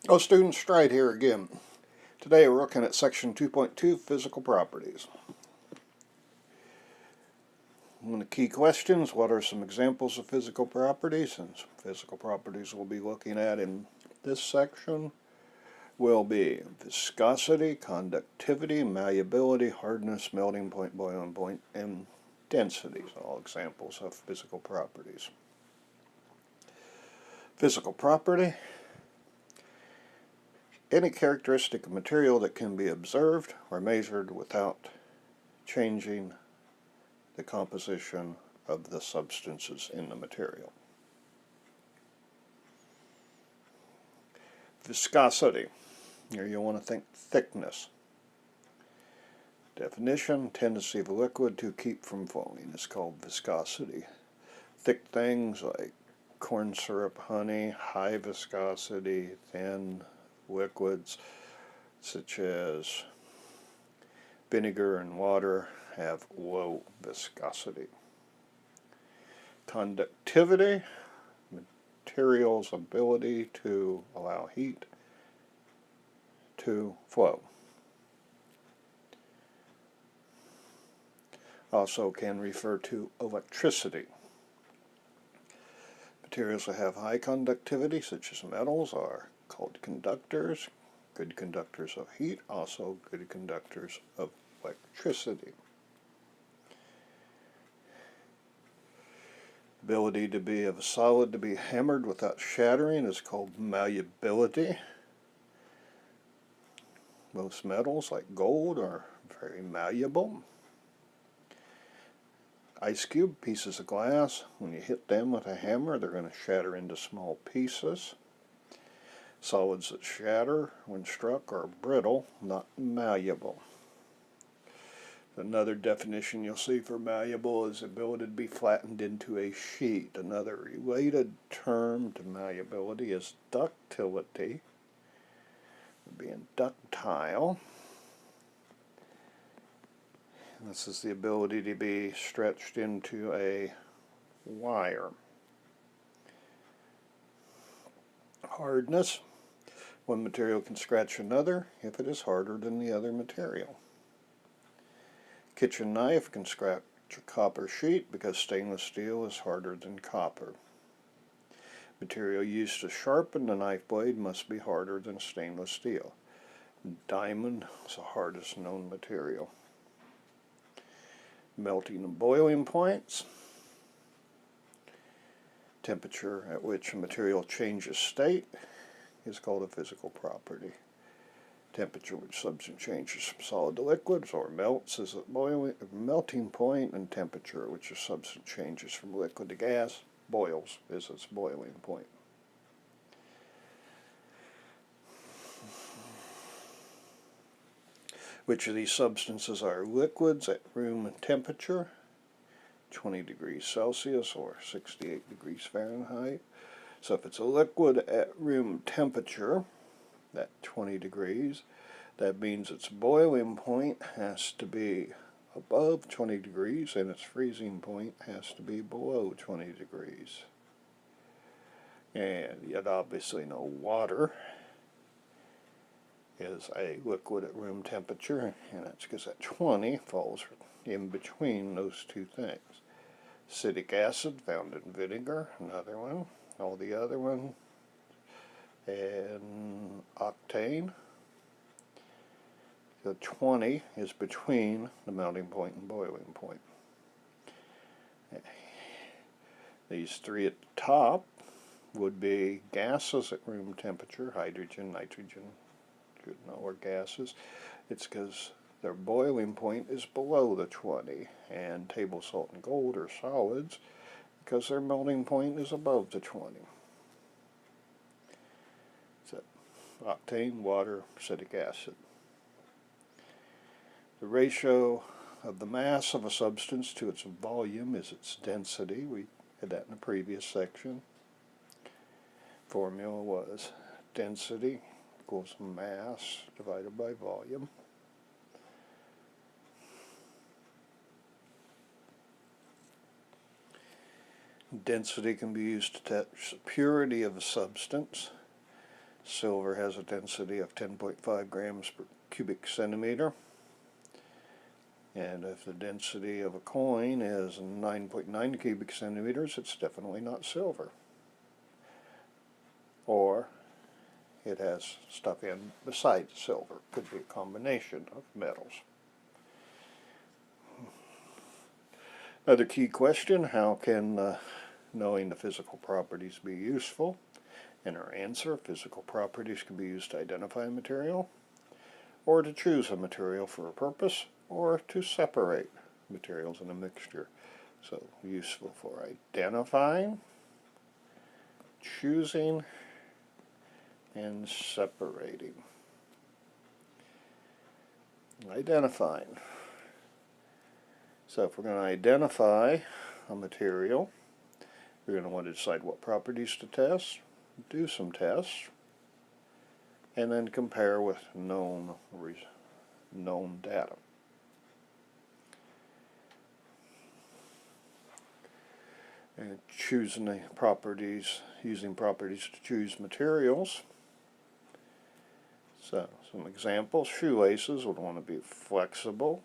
Oh, students, Stride here again. Today we're looking at section 2.2, physical properties. One of the key questions, what are some examples of physical properties? And some physical properties we'll be looking at in this section will be viscosity, conductivity, malleability, hardness, melting point, boiling point, and density. All examples of physical properties. Physical property: any characteristic of material that can be observed or measured without changing the composition of the substances in the material. Viscosity. Here you want to think thickness. Definition: tendency of a liquid to keep from falling is called viscosity. Thick things like corn syrup, honey, high viscosity. Thin liquids such as vinegar and water have low viscosity. Conductivity: material's ability to allow heat to flow. Also can refer to electricity. Materials that have high conductivity, such as metals, are called conductors. Good conductors of heat, also good conductors of electricity. Ability to be of a solid to be hammered without shattering is called malleability. Most metals, like gold, are very malleable. Ice cube, pieces of glass, when you hit them with a hammer, they're going to shatter into small pieces. Solids that shatter when struck are brittle, not malleable. Another definition you'll see for malleable is the ability to be flattened into a sheet. Another related term to malleability is ductility, being ductile. And this is the ability to be stretched into a wire. Hardness: one material can scratch another if it is harder than the other material. Kitchen knife can scratch a copper sheet because stainless steel is harder than copper. Material used to sharpen the knife blade must be harder than stainless steel. Diamond is the hardest known material. Melting and boiling points: temperature at which a material changes state is called a physical property. Temperature which substance changes from solid to liquids or melts is a melting point, and temperature at which a substance changes from liquid to gas, boils, is its boiling point. Which of these substances are liquids at room temperature, 20 degrees Celsius or 68 degrees Fahrenheit? So if it's a liquid at room temperature, at 20 degrees, that means its boiling point has to be above 20 degrees and its freezing point has to be below 20 degrees. And yet obviously no water is a liquid at room temperature, and that's because that 20 falls in between those two things. Acetic acid, found in vinegar, another one. All the other ones. And octane. The 20 is between the melting point and boiling point. These three at the top would be gases at room temperature: hydrogen, nitrogen, or gases. It's because their boiling point is below the 20. And table salt and gold are solids because their melting point is above the 20. So, octane, water, acetic acid. The ratio of the mass of a substance to its volume is its density. We had that in the previous section. Formula was density equals mass divided by volume. Density can be used to test the purity of a substance. Silver has a density of 10.5 grams per cubic centimeter. And if the density of a coin is 9.9 cubic centimeters, it's definitely not silver. Or it has stuff in besides silver. Could be a combination of metals. Another key question, how can knowing the physical properties be useful? And our answer, physical properties can be used to identify a material, or to choose a material for a purpose, or to separate materials in a mixture. So useful for identifying, choosing, and separating. Identifying. So if we're going to identify a material, we're going to want to decide what properties to test, do some tests, and then compare with known data. And choosing the properties, using properties to choose materials. So, some examples. Shoelaces would want to be flexible.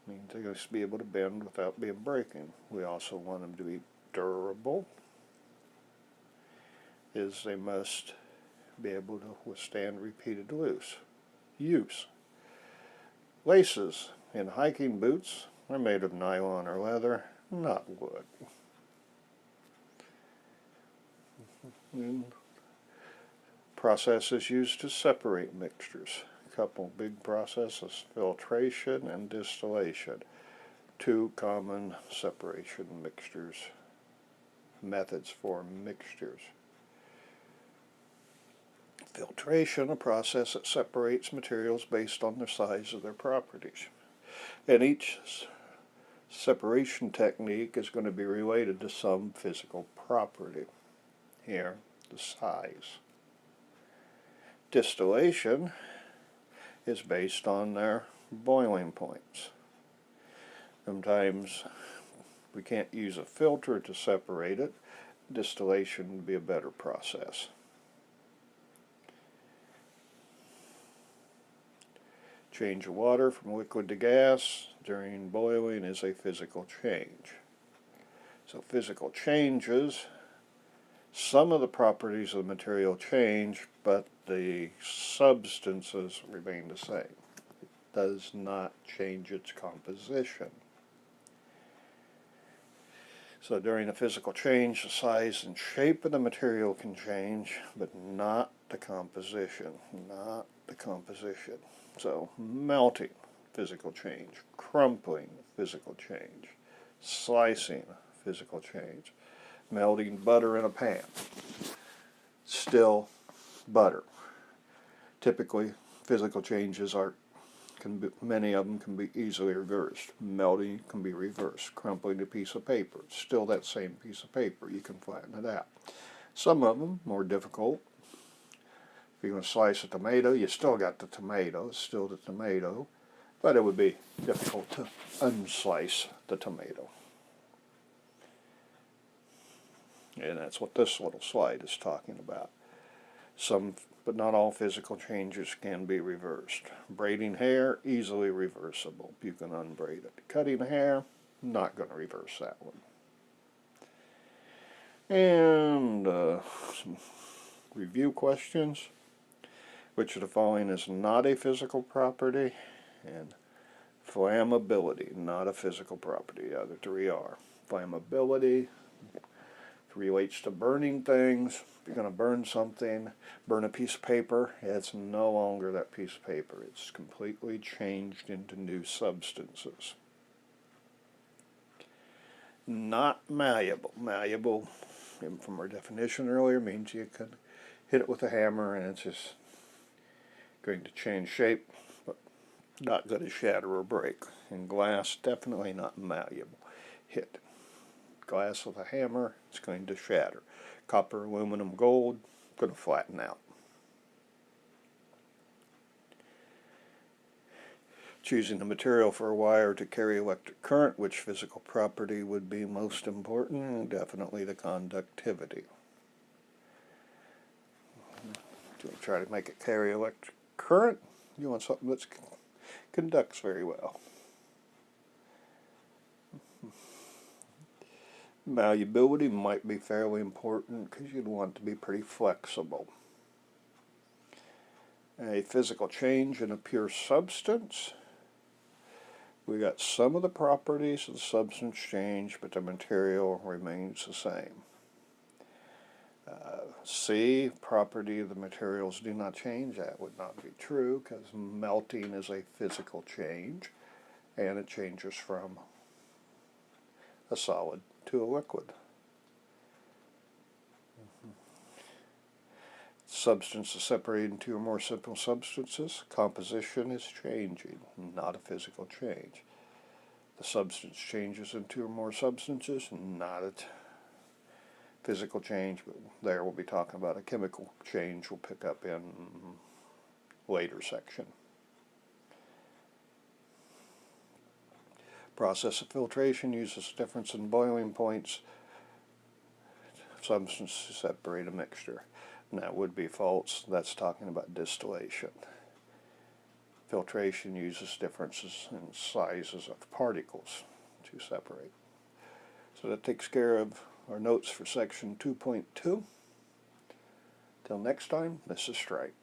Means they must be able to bend without being breaking. We also want them to be durable. They must be able to withstand repeated use. Laces in hiking boots are made of nylon or leather, not wood. And processes used to separate mixtures. A couple big processes, filtration and distillation. Two common separation methods for mixtures. Filtration, a process that separates materials based on the size of their properties. And each separation technique is going to be related to some physical property. Here, the size. Distillation is based on their boiling points. Sometimes we can't use a filter to separate it. Distillation would be a better process. Change of water from liquid to gas during boiling is a physical change. So physical changes, some of the properties of the material change, but the substances remain the same. It does not change its composition. So during a physical change, the size and shape of the material can change, but not the composition. So melting, physical change. Crumpling, physical change. Slicing, physical change. Melting butter in a pan. Still butter. Typically, physical changes many of them can be easily reversed. Melting can be reversed. Crumpling a piece of paper, it's still that same piece of paper. You can flatten it out. Some of them more difficult. If you're going to slice a tomato, you still got the tomato. It's still the tomato, but it would be difficult to unslice the tomato. And that's what this little slide is talking about. Some, but not all physical changes can be reversed. Braiding hair, easily reversible. You can unbraid it. Cutting hair, not going to reverse that one. And some review questions. Which of the following is not a physical property? And flammability, not a physical property. The other three are. Flammability relates to burning things. If you're going to burn something, burn a piece of paper, it's no longer that piece of paper. It's completely changed into new substances. Not malleable. Malleable, from our definition earlier, means you can hit it with a hammer and it's just going to change shape, but not going to shatter or break. And glass, definitely not malleable. Hit glass with a hammer, it's going to shatter. Copper, aluminum, gold, going to flatten out. Choosing a material for a wire to carry electric current, which physical property would be most important? Definitely the conductivity. Do you want to try to make it carry electric current? You want something that conducts very well. Malleability might be fairly important because you'd want it to be pretty flexible. A physical change in a pure substance. We got some of the properties of the substance change, but the material remains the same. C, property of the materials do not change. That would not be true because melting is a physical change and it changes from a solid to a liquid. Substance is separated into two or more simple substances. Composition is changing, not a physical change. The substance changes into two or more substances, not a physical change, but there we'll be talking about a chemical change we'll pick up in later section. Process of filtration uses difference in boiling points. Substance to separate a mixture. And that would be false. That's talking about distillation. Filtration uses differences in sizes of particles to separate. So that takes care of our notes for section 2.2. Till next time, this is Strike.